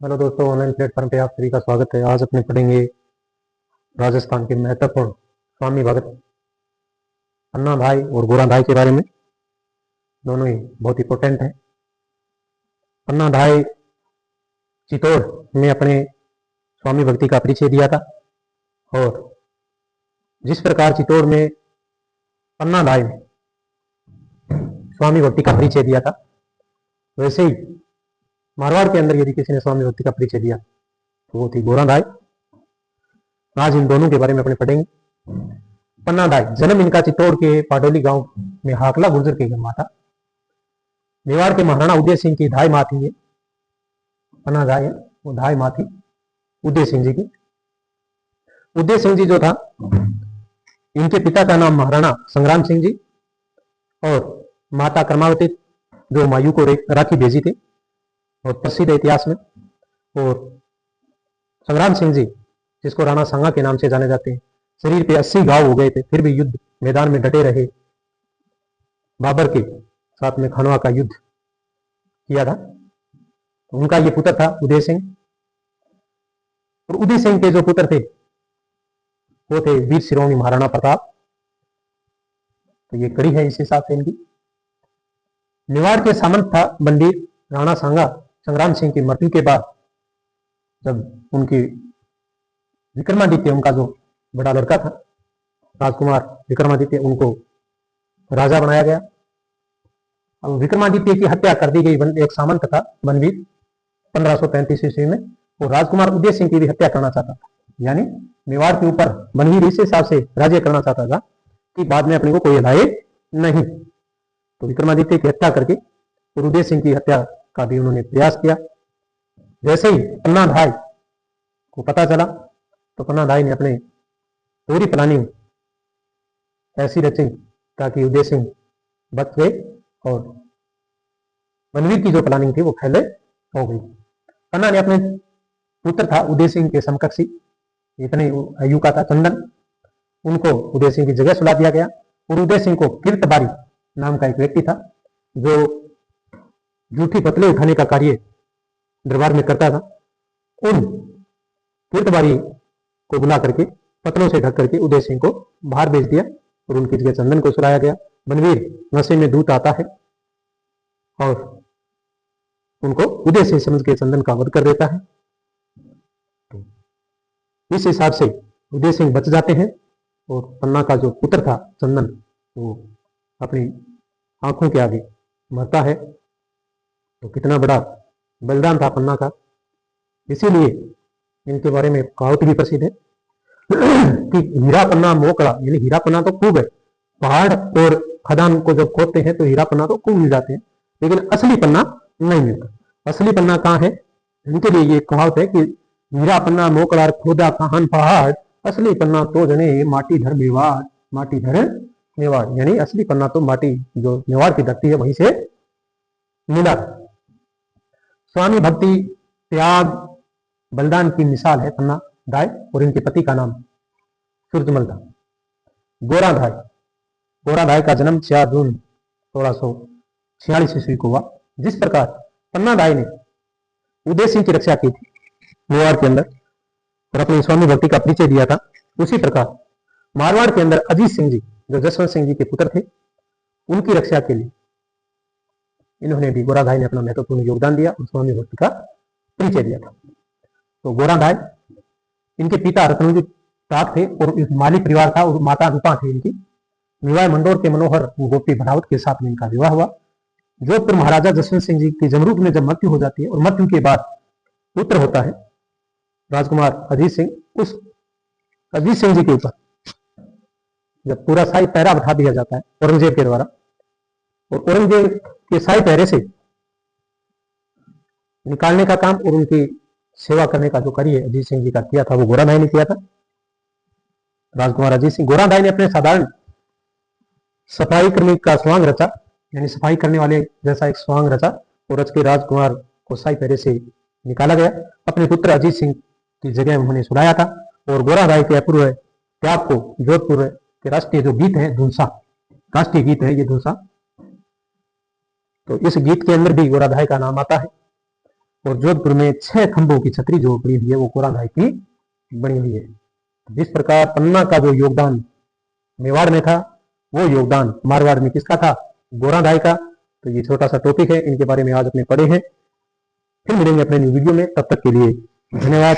Hello दोस्तों, online platform पे आप सभी का स्वागत है। आज अपने पढ़ेंगे राजस्थान के महत्वपूर्ण स्वामी भगत अन्ना भाई और गोरा भाई के बारे में। दोनों ही बहुत इंपॉर्टेंट है। अन्ना भाई चित्तौड़ में अपने स्वामी भक्ति का परिचय दिया था और जिस प्रकार चित्तौड़ में अन्ना भाई ने स्वामी भक्ति का परिचय दिया था, वैसे ही मारवाड़ के अंदर यदि किसी ने स्वामी भक्ति का परिचय दिया तो वो थी गोरा भाई। आज इन दोनों के बारे में अपने पढ़ेंगे। पन्ना दाई जन्म इनका चित्तौड़ के पाडोली गांव में हाकला गुर्जर के घर था। मेवाड़ के महाराणा उदय सिंह की धाई माँ थी ये पन्ना दाई है, वो धाई माँ थी उदय सिंह जी की। उदय सिंह जी जो था, इनके पिता का नाम महाराणा संग्राम सिंह जी और माता कर्मावती जो मायू को राखी भेजी थी और प्रसिद्ध इतिहास में। और संग्राम सिंह जी जिसको राणा सांगा के नाम से जाने जाते हैं, शरीर पे 80 घाव हो गए थे, फिर भी युद्ध मैदान में डटे रहे। बाबर के साथ में खानवा का युद्ध किया था। उनका ये पुत्र था उदय सिंह। और उदय सिंह के जो पुत्र थे वो थे वीर शिरोमणि महाराणा प्रताप। तो ये कड़ी है इस हिसाब से इनकी। मेवाड़ के सामंत था बंदीर राणा सांगा संग्राम सिंह की मृत्यु के बाद, जब उनकी विक्रमादित्य, उनका जो बड़ा लड़का था राजकुमार विक्रमादित्य, उनको राजा बनाया गया। अब विक्रमादित्य की हत्या कर दी गई। एक सामंत था बनवीर 1535 ईस्वी में, वो राजकुमार उदय सिंह की भी हत्या करना चाहता था। यानी मेवाड़ के ऊपर बनवीर इस हिसाब से राज्य करना चाहता था कि बाद में अपने को कोई हलाए नहीं। तो विक्रमादित्य की हत्या करके और उदय सिंह की हत्या का भी उन्होंने प्रयास किया। जैसे ही पन्ना भाई को पता चला तो पन्ना भाई ने अपने पूरी प्लानिंग ऐसी रची ताकि उदय सिंह बच गए और बनवीर की जो प्लानिंग थी वो फैले हो गई। पन्ना ने अपने पुत्र था उदय सिंह के समकक्षी, इतने आयु का था चंदन, उनको उदय सिंह की जगह सुला दिया गया। और उदय सिंह को कीर्तबारी नाम का एक व्यक्ति था जो जूठी पतले उठाने का कार्य दरबार में करता था। उन कीर्तबारी को बुला करके पतलों से ढक करके उदय सिंह को बाहर भेज दिया और उनकी जगह चंदन को सुलाया गया। बनवीर नशे में दूत आता है और उनको उदय सिंह समझ के चंदन का वध कर देता है। इस हिसाब से उदय सिंह बच जाते हैं और पन्ना का जो पुत्र था चंदन, वो अपनी आंखों के आगे मरता है। तो कितना बड़ा बलिदान था पन्ना का। इसीलिए इनके बारे में कहावत भी प्रसिद्ध है कि हीरा पन्ना मोकड़ा, यानी हीरा पन्ना तो खूब है। पहाड़ और खदान को जब खोदते हैं तो हीरा पन्ना तो खूब मिल जाते हैं, लेकिन असली पन्ना नहीं मिलता। असली पन्ना कहाँ है? इनके लिए ये कहावत है कि हीरा पन्ना मोकड़ा खोदा कहान पहाड़, असली पन्ना तो जने माटी धर मेवाड़, माटी धर मेवाड़। यानी असली पन्ना तो माटी जो मेवाड़ की धरती है वहीं से मिला। स्वामी भक्ति, त्याग, बलिदान की मिसाल है पन्ना दाई। और इनके पति का नाम सूरजमल था। गोरा धाई, गोरा धाई का जन्म 4 जून 1646 ईस्वी को हुआ। जिस प्रकार पन्ना दाई ने उदय सिंह की रक्षा की थी मेवाड़ के अंदर और अपनी स्वामी भक्ति का परिचय दिया था, उसी प्रकार मारवाड़ के अंदर अजीत सिंह जी जो जसवंत सिंह जी के पुत्र थे, उनकी रक्षा के लिए इन्होंने भी, गोरा धाई ने अपना महत्वपूर्ण योगदान दिया और स्वामी भक्ति का परिचय दिया था। तो गोरा धाई, इनके पिता रत्नजी ताक थे और माली परिवार था और माता रूपा थी इनकी। मेवाड़ मंडोर के मनोहर गोपी भरावत के साथ में इनका विवाह हुआ। जोधपुर महाराजा जसवंत सिंह जी की जमरूद में जब मृत्यु हो जाती है और मृत्यु के बाद पुत्र होता है राजकुमार अजीत सिंह, उस अजीत सिंह जी के ऊपर जब पूरा शाही पहरा बैठा दिया जाता है औरंगजेब के द्वारा, और औरंगजेब के शाही पहरे से निकालने का काम और उनकी सेवा करने का जो कार्य अजीत सिंह जी का किया था वो गोरा भाई ने किया था। राजकुमार अजीत सिंह, गोरा भाई ने अपने साधारण सफाई कर्मी का स्वांग रचा, यानी सफाई करने वाले जैसा एक स्वांग रचा और रच के राजकुमार को शाही पहरे से निकाला गया। अपने पुत्र अजीत सिंह की जगह उन्होंने सुनाया था। और गोरा भाई के अपूर्व त्याग को जोधपुर के राष्ट्रीय जो गीत है धुनसा, राष्ट्रीय गीत है ये धुनसा, तो इस गीत के अंदर भी गोरा भाई का नाम आता है। और जोधपुर में 6 खंभों की छतरी जो बनी हुई है वो गोरा भाई की बनी हुई है। जिस प्रकार पन्ना का जो योगदान मेवाड़ में था, वो योगदान मारवाड़ में किसका था? गोरा भाई का। तो ये छोटा सा टॉपिक है, इनके बारे में आज अपने पढ़े हैं। फिर मिलेंगे अपने न्यू वीडियो में, तब तक के लिए धन्यवाद।